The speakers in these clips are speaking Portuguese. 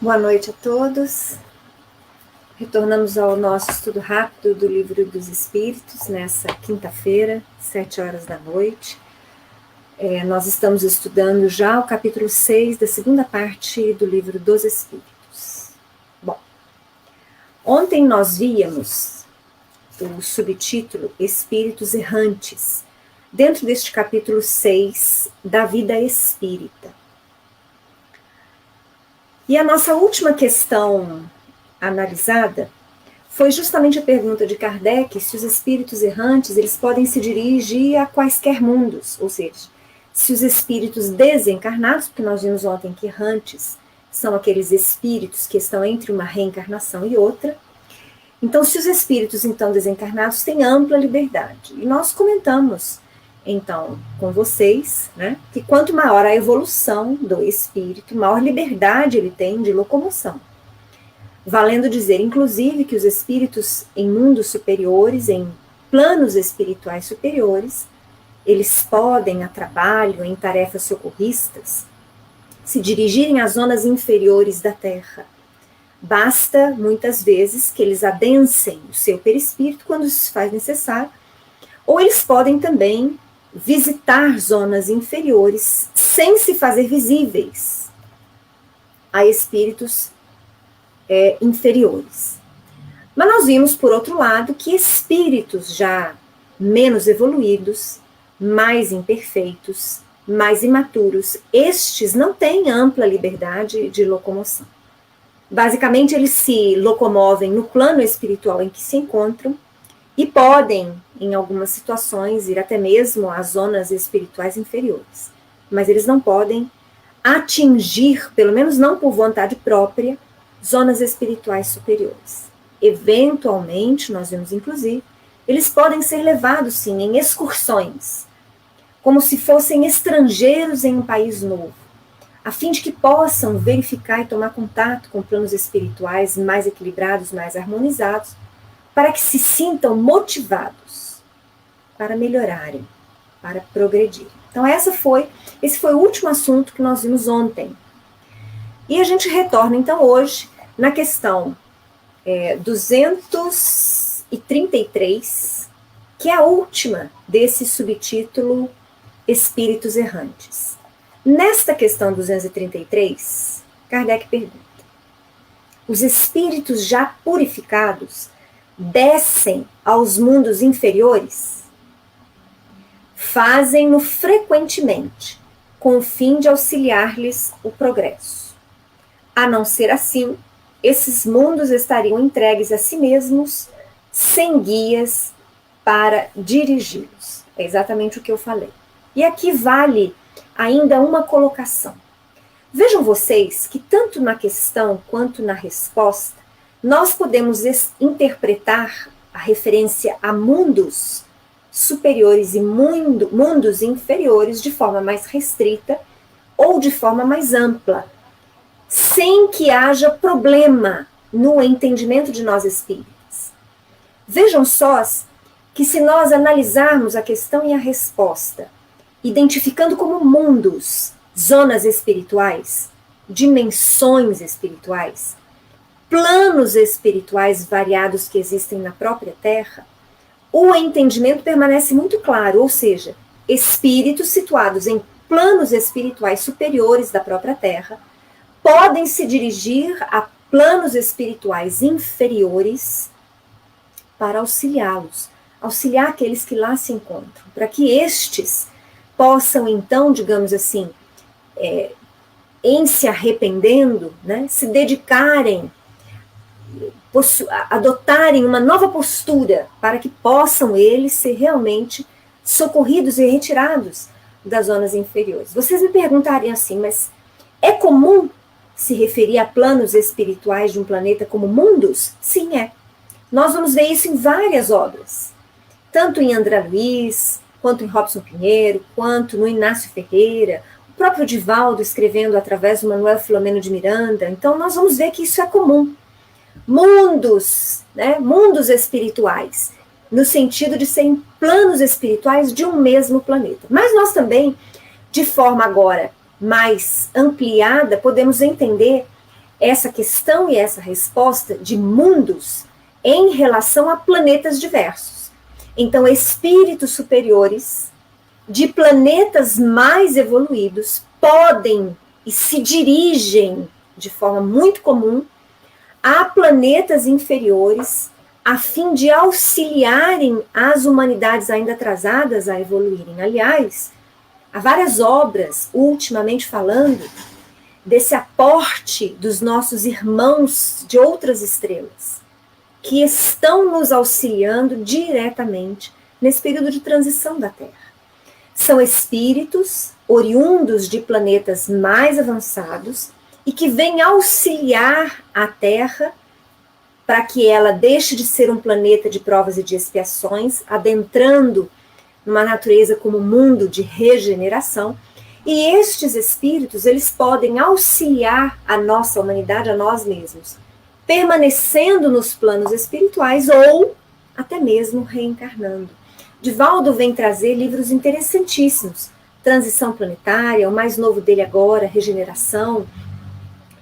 Boa noite a todos. Retornamos ao nosso estudo rápido do Livro dos Espíritos, nessa quinta-feira, 7 horas da noite. Nós estamos estudando já o capítulo 6 da segunda parte do Livro dos Espíritos. Bom, ontem nós víamos o subtítulo Espíritos Errantes, dentro deste capítulo 6 da vida espírita. E a nossa última questão analisada foi justamente a pergunta de Kardec se os espíritos errantes eles podem se dirigir a quaisquer mundos, ou seja, se os espíritos desencarnados, porque nós vimos ontem que errantes são aqueles espíritos que estão entre uma reencarnação e outra, então se os espíritos então desencarnados têm ampla liberdade. E nós comentamos então com vocês, né, que quanto maior a evolução do espírito, maior liberdade ele tem de locomoção. Valendo dizer, inclusive, que os espíritos em mundos superiores, em planos espirituais superiores, eles podem, a trabalho, em tarefas socorristas, se dirigirem às zonas inferiores da Terra. Basta, muitas vezes, que eles adensem o seu perispírito quando isso se faz necessário, ou eles podem também visitar zonas inferiores sem se fazer visíveis a espíritos inferiores. Mas nós vimos, por outro lado, que espíritos já menos evoluídos, mais imperfeitos, mais imaturos, estes não têm ampla liberdade de locomoção. Basicamente, eles se locomovem no plano espiritual em que se encontram e podem, em algumas situações, ir até mesmo às zonas espirituais inferiores. Mas eles não podem atingir, pelo menos não por vontade própria, zonas espirituais superiores. Eventualmente, nós vimos inclusive, eles podem ser levados, sim, em excursões, como se fossem estrangeiros em um país novo, a fim de que possam verificar e tomar contato com planos espirituais mais equilibrados, mais harmonizados, para que se sintam motivados para melhorarem, para progredir. Então esse foi o último assunto que nós vimos ontem. E a gente retorna então hoje na questão 233, que é a última desse subtítulo Espíritos Errantes. Nesta questão 233, Kardec pergunta: os espíritos já purificados descem aos mundos inferiores? Fazem-no frequentemente, com o fim de auxiliar-lhes o progresso. A não ser assim, esses mundos estariam entregues a si mesmos, sem guias para dirigi-los. É exatamente o que eu falei. E aqui vale ainda uma colocação. Vejam vocês que tanto na questão quanto na resposta, nós podemos interpretar a referência a mundos superiores e mundos inferiores de forma mais restrita ou de forma mais ampla, sem que haja problema no entendimento de nós espíritas. Vejam só que se nós analisarmos a questão e a resposta, identificando como mundos, zonas espirituais, dimensões espirituais, planos espirituais variados que existem na própria Terra, o entendimento permanece muito claro, ou seja, espíritos situados em planos espirituais superiores da própria Terra podem se dirigir a planos espirituais inferiores para auxiliá-los, auxiliar aqueles que lá se encontram, para que estes possam então, digamos assim, em se arrependendo, né, se dedicarem, adotarem uma nova postura para que possam eles ser realmente socorridos e retirados das zonas inferiores. Vocês me perguntariam assim, mas é comum se referir a planos espirituais de um planeta como mundos? Sim, é. Nós vamos ver isso em várias obras, tanto em André Luiz, quanto em Robson Pinheiro, quanto no Inácio Ferreira, o próprio Divaldo escrevendo através do Manuel Filomeno de Miranda. Então nós vamos ver que isso é comum. Mundos, né, mundos espirituais, no sentido de serem planos espirituais de um mesmo planeta. Mas nós também, de forma agora mais ampliada, podemos entender essa questão e essa resposta de mundos em relação a planetas diversos. Então, espíritos superiores de planetas mais evoluídos podem e se dirigem de forma muito comum a planetas inferiores a fim de auxiliarem as humanidades ainda atrasadas a evoluírem. Aliás, há várias obras, ultimamente falando, desse aporte dos nossos irmãos de outras estrelas, que estão nos auxiliando diretamente nesse período de transição da Terra. São espíritos oriundos de planetas mais avançados e que vêm auxiliar a Terra para que ela deixe de ser um planeta de provas e de expiações, adentrando numa natureza como um mundo de regeneração. E estes espíritos, eles podem auxiliar a nossa humanidade, a nós mesmos, permanecendo nos planos espirituais ou até mesmo reencarnando. Divaldo vem trazer livros interessantíssimos, Transição Planetária, o mais novo dele agora, Regeneração.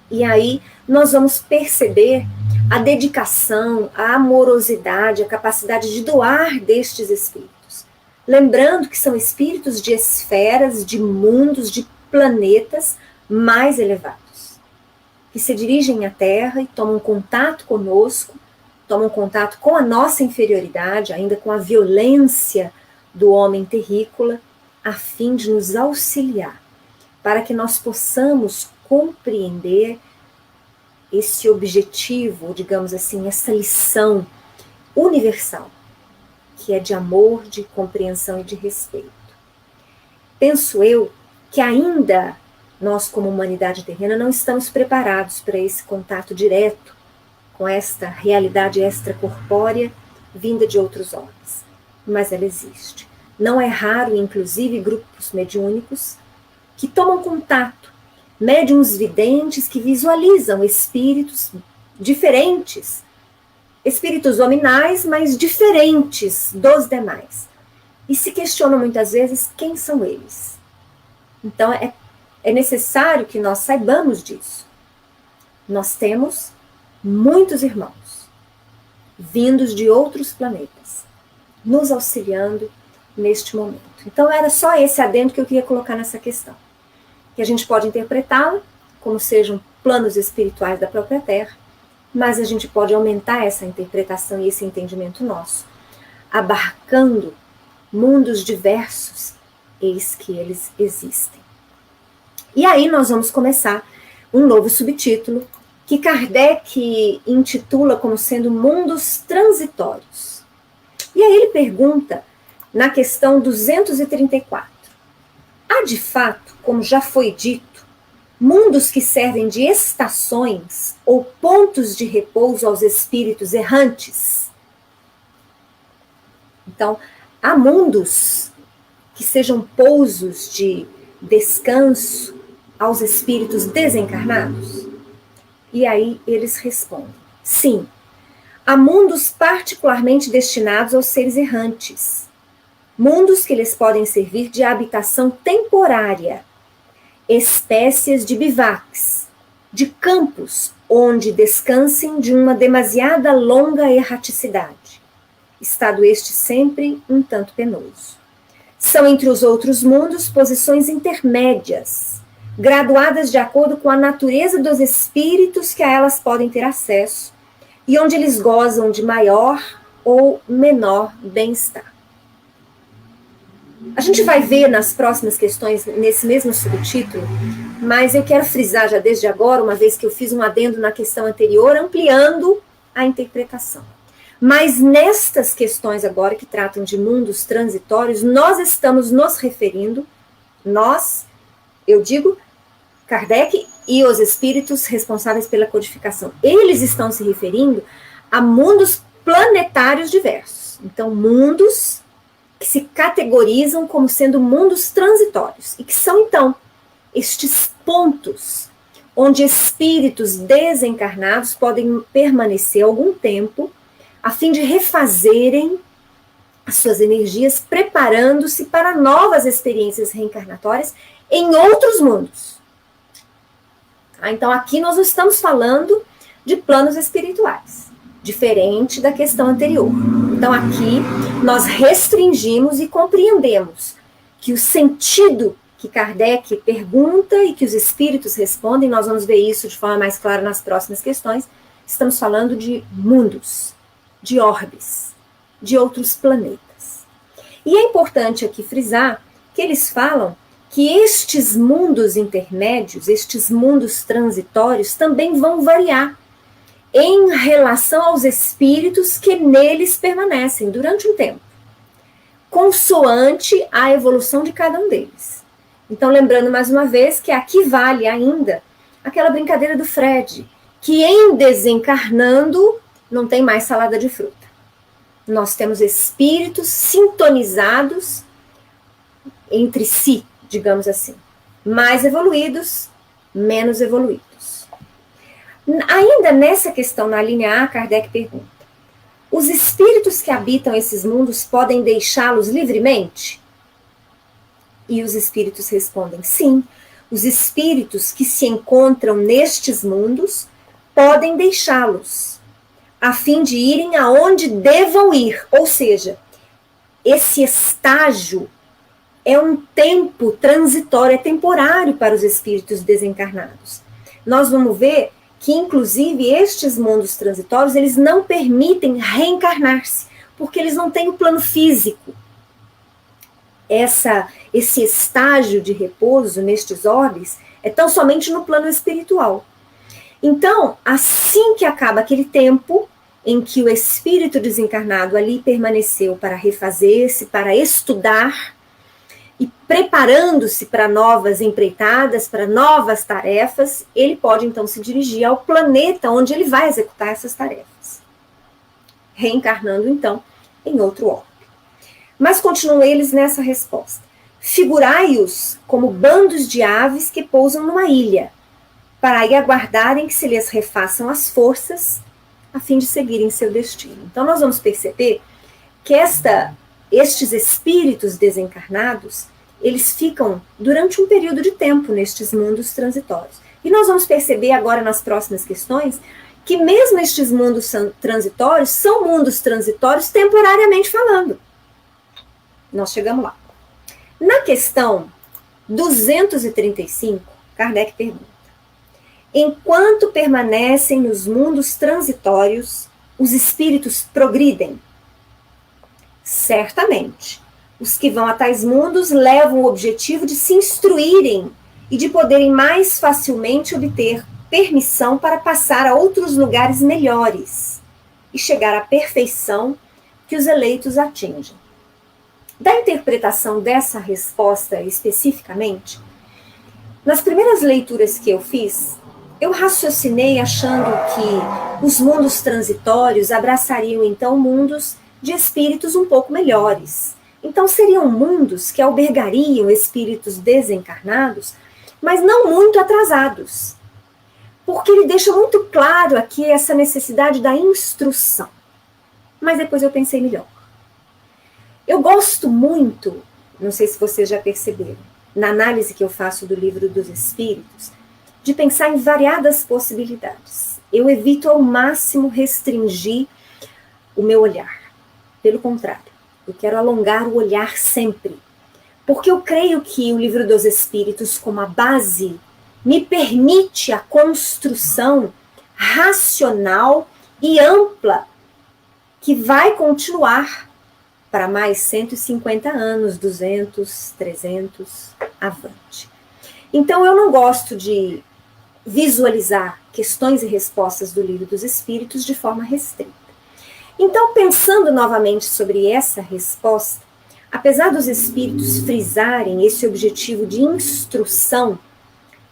E aí nós vamos perceber a dedicação, a amorosidade, a capacidade de doar destes espíritos. Lembrando que são espíritos de esferas, de mundos, de planetas mais elevados, que se dirigem à Terra e tomam contato conosco, tomam contato com a nossa inferioridade, ainda com a violência do homem terrícola, a fim de nos auxiliar, para que nós possamos compreender esse objetivo, digamos assim, essa lição universal, que é de amor, de compreensão e de respeito. Penso eu que ainda nós, como humanidade terrena, não estamos preparados para esse contato direto com esta realidade extracorpórea vinda de outros homens. Mas ela existe. Não é raro, inclusive, grupos mediúnicos que tomam contato, médiuns videntes que visualizam espíritos diferentes, espíritos hominais, mas diferentes dos demais. E se questionam muitas vezes quem são eles. Então é necessário que nós saibamos disso. Nós temos muitos irmãos vindos de outros planetas, nos auxiliando neste momento. Então era só esse adendo que eu queria colocar nessa questão. Que a gente pode interpretá-la como sejam planos espirituais da própria Terra, mas a gente pode aumentar essa interpretação e esse entendimento nosso, abarcando mundos diversos, eis que eles existem. E aí nós vamos começar um novo subtítulo, que Kardec intitula como sendo mundos transitórios. E aí ele pergunta, na questão 234, há de fato, como já foi dito, mundos que servem de estações ou pontos de repouso aos espíritos errantes? Então, há mundos que sejam pousos de descanso aos espíritos desencarnados? E aí eles respondem, sim, há mundos particularmente destinados aos seres errantes, mundos que lhes podem servir de habitação temporária, espécies de bivacs, de campos onde descansem de uma demasiada longa erraticidade, estado este sempre um tanto penoso. São entre os outros mundos posições intermédias, graduadas de acordo com a natureza dos espíritos que a elas podem ter acesso, e onde eles gozam de maior ou menor bem-estar. A gente vai ver nas próximas questões, nesse mesmo subtítulo, mas eu quero frisar já desde agora, uma vez que eu fiz um adendo na questão anterior, ampliando a interpretação. Mas nestas questões agora, que tratam de mundos transitórios, nós estamos nos referindo, nós, eu digo, Kardec e os espíritos responsáveis pela codificação, eles estão se referindo a mundos planetários diversos. Então, mundos que se categorizam como sendo mundos transitórios, e que são, então, estes pontos onde espíritos desencarnados podem permanecer algum tempo, a fim de refazerem as suas energias, preparando-se para novas experiências reencarnatórias em outros mundos. Então, aqui nós não estamos falando de planos espirituais, diferente da questão anterior. Então, aqui nós restringimos e compreendemos que o sentido que Kardec pergunta e que os espíritos respondem, nós vamos ver isso de forma mais clara nas próximas questões, estamos falando de mundos, de orbes, de outros planetas. E é importante aqui frisar que eles falam que estes mundos intermédios, estes mundos transitórios, também vão variar em relação aos espíritos que neles permanecem durante um tempo, consoante a evolução de cada um deles. Então, lembrando mais uma vez que aqui vale ainda aquela brincadeira do Fred, que em desencarnando não tem mais salada de fruta. Nós temos espíritos sintonizados entre si, digamos assim, mais evoluídos, menos evoluídos. Ainda nessa questão, na linha A, Kardec pergunta: os espíritos que habitam esses mundos podem deixá-los livremente? E os espíritos respondem: sim, os espíritos que se encontram nestes mundos podem deixá-los, a fim de irem aonde devam ir. Ou seja, esse estágio é um tempo transitório, é temporário para os espíritos desencarnados. Nós vamos ver que, inclusive, estes mundos transitórios, eles não permitem reencarnar-se, porque eles não têm o plano físico. Esse estágio de repouso nestes orbes é tão somente no plano espiritual. Então, assim que acaba aquele tempo em que o espírito desencarnado ali permaneceu para refazer-se, para estudar, e preparando-se para novas empreitadas, para novas tarefas, ele pode então se dirigir ao planeta onde ele vai executar essas tarefas, reencarnando então em outro orbe. Mas continuam eles nessa resposta: figurai-os como bandos de aves que pousam numa ilha, para aí aguardarem que se lhes refaçam as forças, a fim de seguirem seu destino. Então nós vamos perceber que estes espíritos desencarnados, eles ficam durante um período de tempo nestes mundos transitórios. E nós vamos perceber agora nas próximas questões que mesmo estes mundos transitórios são mundos transitórios temporariamente falando. Nós chegamos lá. Na questão 235, Kardec pergunta: enquanto permanecem nos mundos transitórios, os espíritos progridem? Certamente. Os que vão a tais mundos levam o objetivo de se instruírem e de poderem mais facilmente obter permissão para passar a outros lugares melhores e chegar à perfeição que os eleitos atingem. Da interpretação dessa resposta especificamente, nas primeiras leituras que eu fiz, eu raciocinei achando que os mundos transitórios abraçariam então mundos de espíritos um pouco melhores. Então seriam mundos que albergariam espíritos desencarnados, mas não muito atrasados. Porque ele deixa muito claro aqui essa necessidade da instrução. Mas depois eu pensei melhor. Eu gosto muito, não sei se vocês já perceberam, na análise que eu faço do Livro dos Espíritos, de pensar em variadas possibilidades. Eu evito ao máximo restringir o meu olhar. Pelo contrário, eu quero alongar o olhar sempre. Porque eu creio que o Livro dos Espíritos, como a base, me permite a construção racional e ampla que vai continuar para mais 150 anos, 200, 300, avante. Então, eu não gosto de visualizar questões e respostas do Livro dos Espíritos de forma restrita. Então, pensando novamente sobre essa resposta, apesar dos espíritos frisarem esse objetivo de instrução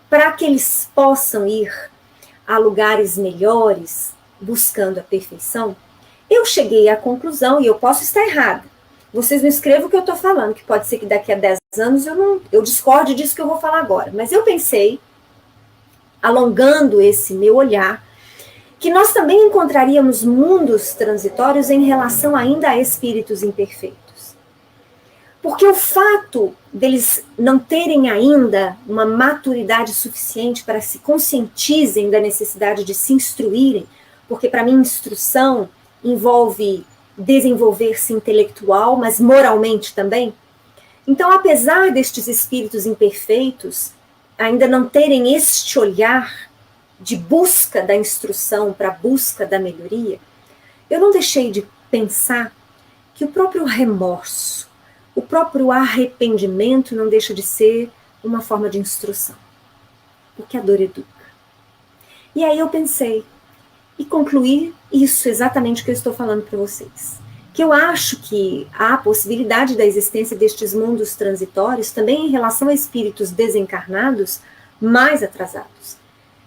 para que eles possam ir a lugares melhores, buscando a perfeição, eu cheguei à conclusão, e eu posso estar errada, vocês não escrevam o que eu estou falando, que pode ser que daqui a 10 anos eu discorde disso que eu vou falar agora, mas eu pensei, alongando esse meu olhar, que nós também encontraríamos mundos transitórios em relação ainda a espíritos imperfeitos. Porque o fato deles não terem ainda uma maturidade suficiente para se conscientizem da necessidade de se instruírem, porque para mim instrução envolve desenvolver-se intelectual, mas moralmente também. Então, apesar destes espíritos imperfeitos ainda não terem este olhar de busca da instrução para a busca da melhoria, eu não deixei de pensar que o próprio remorso, o próprio arrependimento não deixa de ser uma forma de instrução, porque a dor educa. E aí eu pensei, e concluí isso exatamente que eu estou falando para vocês, que eu acho que há a possibilidade da existência destes mundos transitórios também em relação a espíritos desencarnados mais atrasados.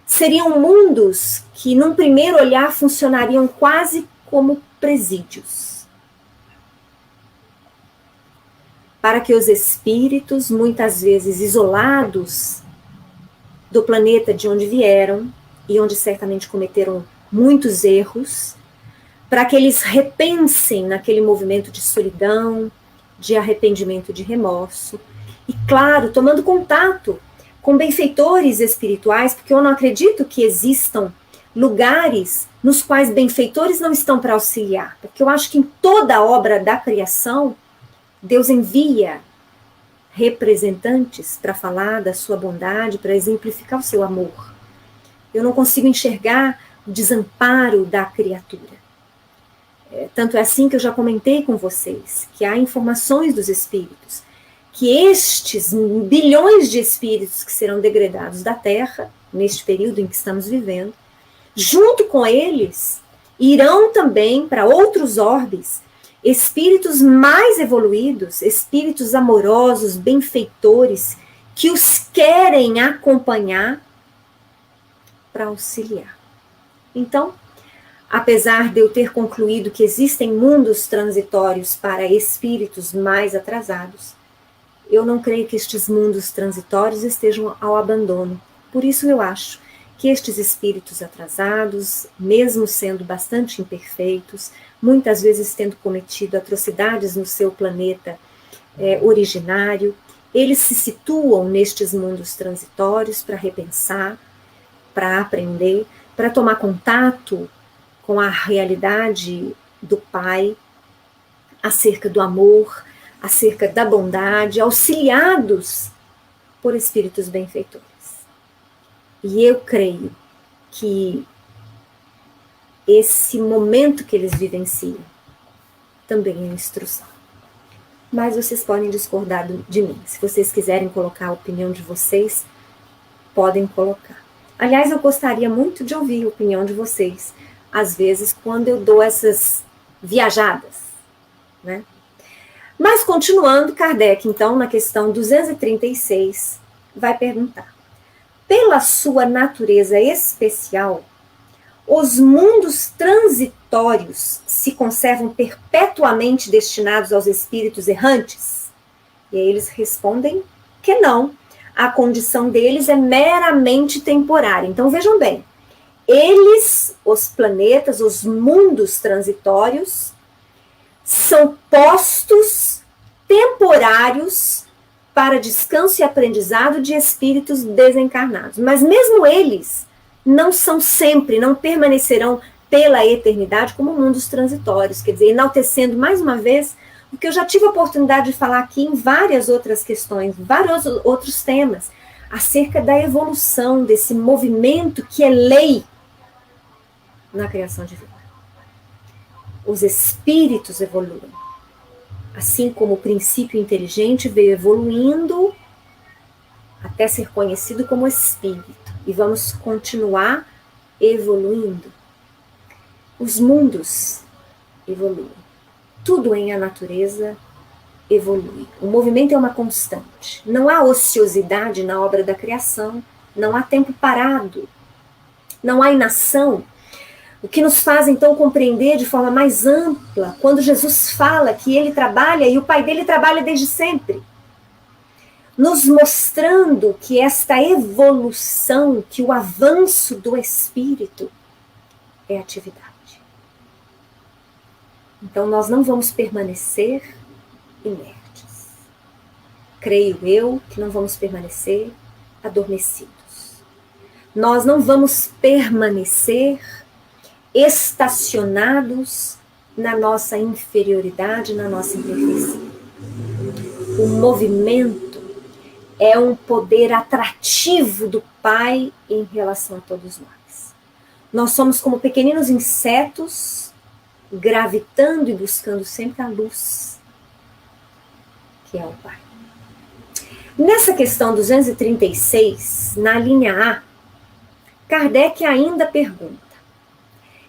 Seriam mundos que, num primeiro olhar, funcionariam quase como presídios, para que os espíritos, muitas vezes isolados do planeta de onde vieram, e onde certamente cometeram muitos erros, para que eles repensem naquele movimento de solidão, de arrependimento, de remorso, e claro, tomando contato com benfeitores espirituais, porque eu não acredito que existam lugares nos quais benfeitores não estão para auxiliar, porque eu acho que em toda a obra da criação, Deus envia representantes para falar da sua bondade, para exemplificar o seu amor. Eu não consigo enxergar o desamparo da criatura. Tanto é assim que eu já comentei com vocês, que há informações dos espíritos, que estes bilhões de espíritos que serão degradados da Terra, neste período em que estamos vivendo, junto com eles, irão também para outros orbes, espíritos mais evoluídos, espíritos amorosos, benfeitores, que os querem acompanhar para auxiliar. Então, apesar de eu ter concluído que existem mundos transitórios para espíritos mais atrasados, eu não creio que estes mundos transitórios estejam ao abandono. Por isso eu acho que estes espíritos atrasados, mesmo sendo bastante imperfeitos, muitas vezes tendo cometido atrocidades no seu planeta originário, eles se situam nestes mundos transitórios para repensar, para aprender, para tomar contato com a realidade do Pai, acerca do amor, acerca da bondade, auxiliados por espíritos benfeitores. E eu creio que esse momento que eles vivenciam também é instrução. Mas vocês podem discordar de mim. Se vocês quiserem colocar a opinião de vocês, podem colocar. Aliás, eu gostaria muito de ouvir a opinião de vocês, às vezes, quando eu dou essas viajadas, né? Mas, continuando, Kardec, então, na questão 236, vai perguntar: pela sua natureza especial, os mundos transitórios se conservam perpetuamente destinados aos espíritos errantes? E aí eles respondem que não. A condição deles é meramente temporária. Então, vejam bem, eles, os planetas, os mundos transitórios, são postos temporários para descanso e aprendizado de espíritos desencarnados. Mas mesmo eles não são sempre, não permanecerão pela eternidade como mundos transitórios. Quer dizer, enaltecendo mais uma vez o que eu já tive a oportunidade de falar aqui em várias outras questões, vários outros temas, acerca da evolução desse movimento que é lei na criação divina. Os espíritos evoluem. Assim como o princípio inteligente veio evoluindo até ser conhecido como espírito. E vamos continuar evoluindo. Os mundos evoluem. Tudo em a natureza evolui. O movimento é uma constante. Não há ociosidade na obra da criação. Não há tempo parado. Não há inação. O que nos faz, então, compreender de forma mais ampla, quando Jesus fala que ele trabalha e o Pai dele trabalha desde sempre, nos mostrando que esta evolução, que o avanço do Espírito é atividade. Então, nós não vamos permanecer inertes. creio eu, que não vamos permanecer adormecidos. Nós não vamos permanecer estacionados na nossa inferioridade, na nossa imperfeição. O movimento é um poder atrativo do Pai em relação a todos nós. Nós somos como pequeninos insetos gravitando e buscando sempre a luz, que é o Pai. Nessa questão 236, na linha A, Kardec ainda pergunta: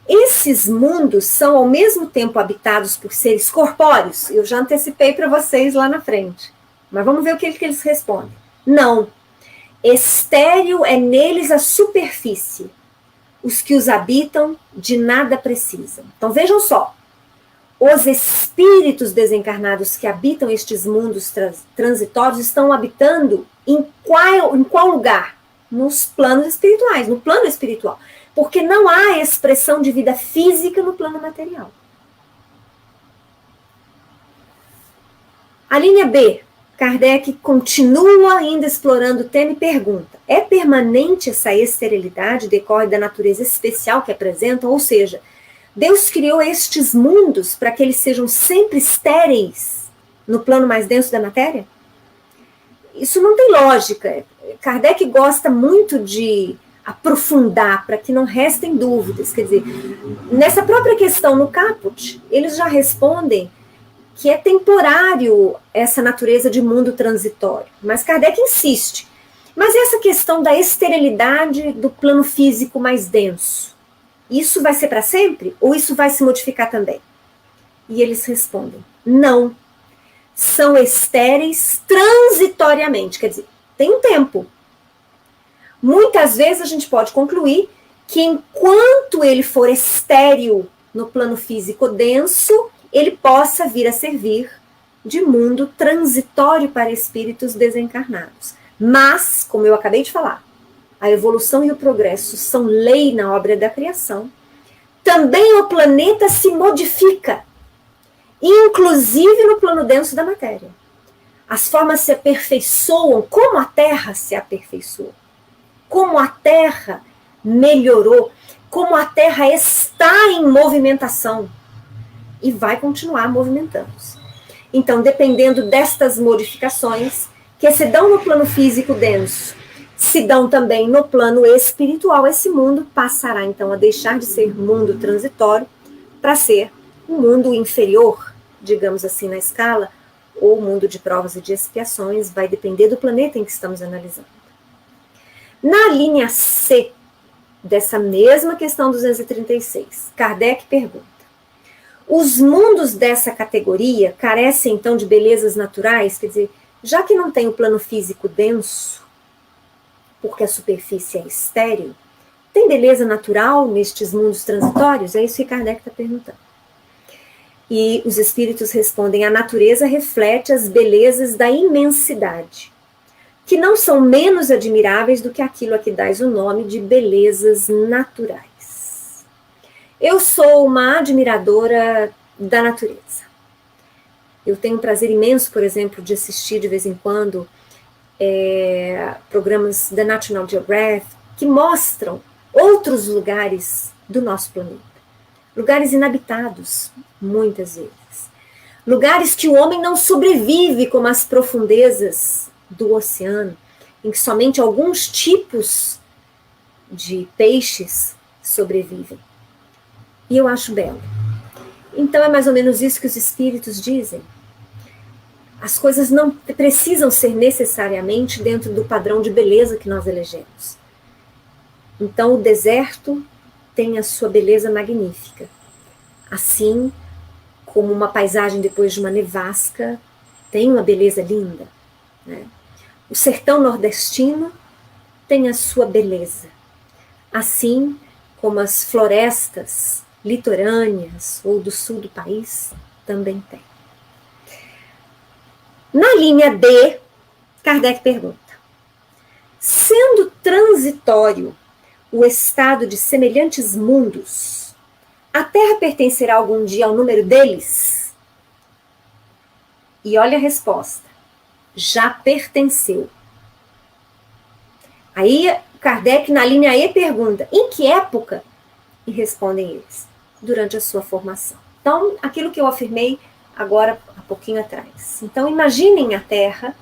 esses mundos são ao mesmo tempo habitados por seres corpóreos? Eu já antecipei para vocês lá na frente, mas vamos ver o que eles respondem. Não. Estéril é neles a superfície. Os que os habitam de nada precisam. Então vejam só. Os espíritos desencarnados que habitam estes mundos transitórios estão habitando em qual lugar? Nos planos espirituais, no plano espiritual. Porque não há expressão de vida física no plano material. A linha B, Kardec continua ainda explorando o tema e pergunta: é permanente essa esterilidade, decorre da natureza especial que apresentam? Ou seja, Deus criou estes mundos para que eles sejam sempre estéreis no plano mais denso da matéria? Isso não tem lógica. Kardec gosta muito de aprofundar para que não restem dúvidas. Quer dizer, nessa própria questão no caput, eles já respondem que é temporário essa natureza de mundo transitório. Mas Kardec insiste. Mas essa questão da esterilidade do plano físico mais denso, isso vai ser para sempre? Ou isso vai se modificar também? E eles respondem: não. São estéreis transitoriamente. Quer dizer, tem um tempo. Muitas vezes a gente pode concluir que enquanto ele for estéril no plano físico denso, ele possa vir a servir de mundo transitório para espíritos desencarnados. Mas, como eu acabei de falar, a evolução e o progresso são lei na obra da criação. Também o planeta se modifica, inclusive no plano denso da matéria. As formas se aperfeiçoam como a Terra se aperfeiçoou. Como a Terra melhorou, como a Terra está em movimentação e vai continuar movimentando-se. Então, dependendo destas modificações, que se dão no plano físico denso, se dão também no plano espiritual, esse mundo passará então a deixar de ser mundo transitório para ser um mundo inferior, digamos assim, na escala, ou mundo de provas e de expiações, vai depender do planeta em que estamos analisando. Na linha C, dessa mesma questão 236, Kardec pergunta: os mundos dessa categoria carecem então de belezas naturais? Quer dizer, já que não tem o plano físico denso, porque a superfície é estéril, tem beleza natural nestes mundos transitórios? É isso que Kardec está perguntando. E os espíritos respondem: a natureza reflete as belezas da imensidade, que não são menos admiráveis do que aquilo a que dás o nome de belezas naturais. Eu sou uma admiradora da natureza. Eu tenho um prazer imenso, por exemplo, de assistir de vez em quando programas da National Geographic que mostram outros lugares do nosso planeta. Lugares inabitados, muitas vezes. Lugares que o homem não sobrevive, como as profundezas do oceano, em que somente alguns tipos de peixes sobrevivem. E eu acho belo. Então é mais ou menos isso que os espíritos dizem. As coisas não precisam ser necessariamente dentro do padrão de beleza que nós elegemos. Então o deserto tem a sua beleza magnífica. Assim como uma paisagem depois de uma nevasca tem uma beleza linda, né? O sertão nordestino tem a sua beleza, assim como as florestas litorâneas ou do sul do país também tem. Na linha D, Kardec pergunta: sendo transitório o estado de semelhantes mundos, a Terra pertencerá algum dia ao número deles? E olha a resposta: já pertenceu. Aí Kardec, na linha E, pergunta: em que época? E respondem eles: durante a sua formação. Então, aquilo que eu afirmei agora, há pouquinho atrás. Então, imaginem a Terra,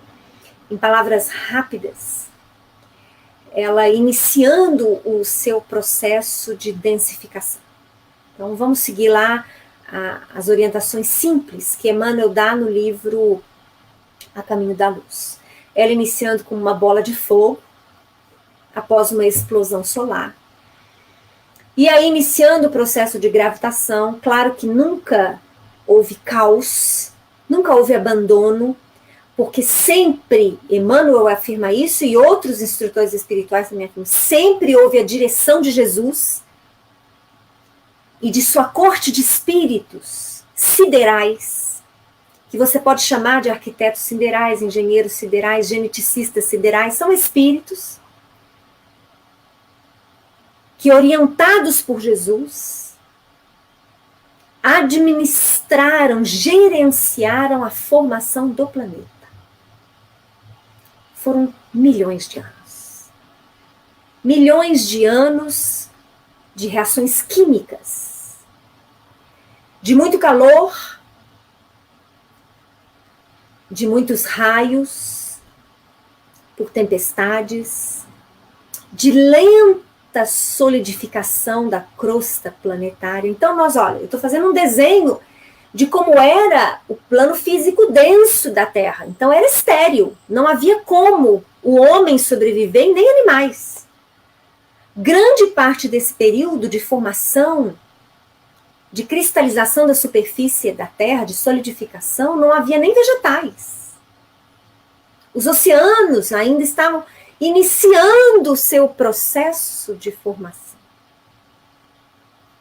em palavras rápidas, ela iniciando o seu processo de densificação. Então, vamos seguir lá as orientações simples que Emmanuel dá no livro A Caminho da Luz. Ela iniciando com uma bola de fogo, após uma explosão solar. E aí, iniciando o processo de gravitação, claro que nunca houve caos, nunca houve abandono, porque sempre, Emmanuel afirma isso, e outros instrutores espirituais também afirmam, sempre houve a direção de Jesus e de sua corte de espíritos siderais, que você pode chamar de arquitetos siderais, engenheiros siderais, geneticistas siderais, são espíritos que, orientados por Jesus, administraram, gerenciaram a formação do planeta. Foram milhões de anos. Milhões de anos de reações químicas, de muito calor, de muitos raios, por tempestades, de lenta solidificação da crosta planetária. Então, olha, eu estou fazendo um desenho de como era o plano físico denso da Terra. Então, era estéril, não havia como o homem sobreviver, nem animais. Grande parte desse período de formação, de cristalização da superfície da Terra, de solidificação, não havia nem vegetais. Os oceanos ainda estavam iniciando o seu processo de formação.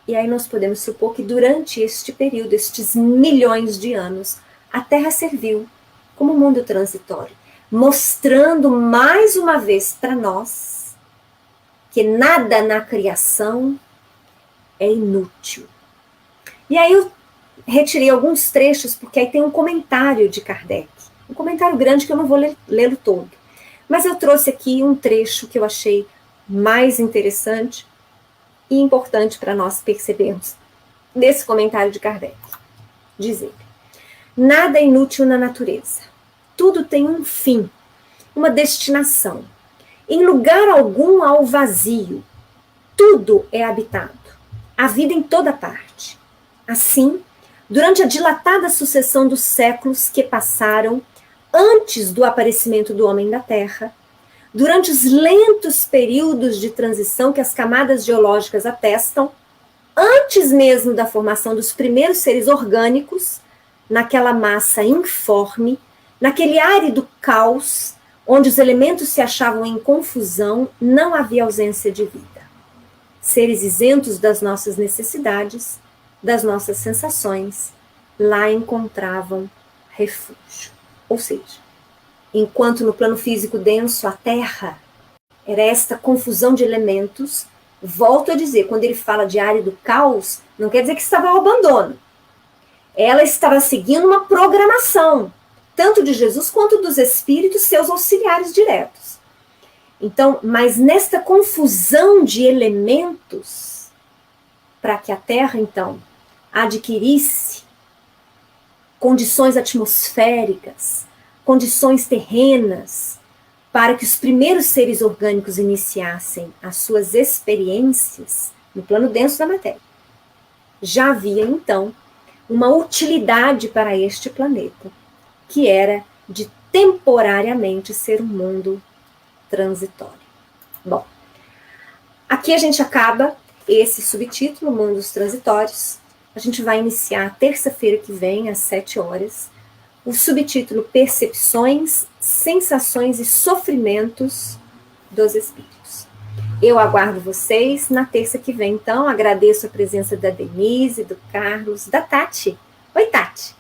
E aí nós podemos supor que durante este período, estes milhões de anos, a Terra serviu como mundo transitório, mostrando mais uma vez para nós que nada na criação é inútil. E aí eu retirei alguns trechos, porque aí tem um comentário de Kardec, um comentário grande que eu não vou lê-lo todo. Mas eu trouxe aqui um trecho que eu achei mais interessante e importante para nós percebermos desse comentário de Kardec. Diz ele: nada é inútil na natureza. Tudo tem um fim, uma destinação. Em lugar algum há o vazio. Tudo é habitado. Há vida em toda parte. Assim, durante a dilatada sucessão dos séculos que passaram antes do aparecimento do homem na Terra, durante os lentos períodos de transição que as camadas geológicas atestam, antes mesmo da formação dos primeiros seres orgânicos, naquela massa informe, naquele árido caos, onde os elementos se achavam em confusão, não havia ausência de vida. Seres isentos das nossas necessidades, das nossas sensações, lá encontravam refúgio. Ou seja, enquanto no plano físico denso a Terra era esta confusão de elementos, volto a dizer, quando ele fala de árido caos, não quer dizer que estava ao abandono. Ela estava seguindo uma programação, tanto de Jesus quanto dos espíritos, seus auxiliares diretos. Então, mas nesta confusão de elementos, para que a Terra, então, adquirisse condições atmosféricas, condições terrenas, para que os primeiros seres orgânicos iniciassem as suas experiências no plano denso da matéria. Já havia, então, uma utilidade para este planeta, que era de temporariamente ser um mundo transitório. Bom, aqui a gente acaba esse subtítulo, Mundos Transitórios. A gente vai iniciar terça-feira que vem, às 7 horas, o subtítulo Percepções, Sensações e Sofrimentos dos Espíritos. Eu aguardo vocês na terça que vem, então. Agradeço a presença da Denise, do Carlos, da Tati. Oi, Tati.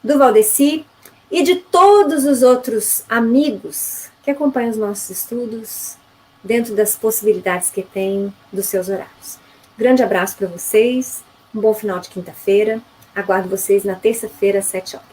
Do Valdeci e de todos os outros amigos que acompanham os nossos estudos dentro das possibilidades que têm dos seus horários. Grande abraço para vocês. Um bom final de quinta-feira. Aguardo vocês na terça-feira, às 7 horas.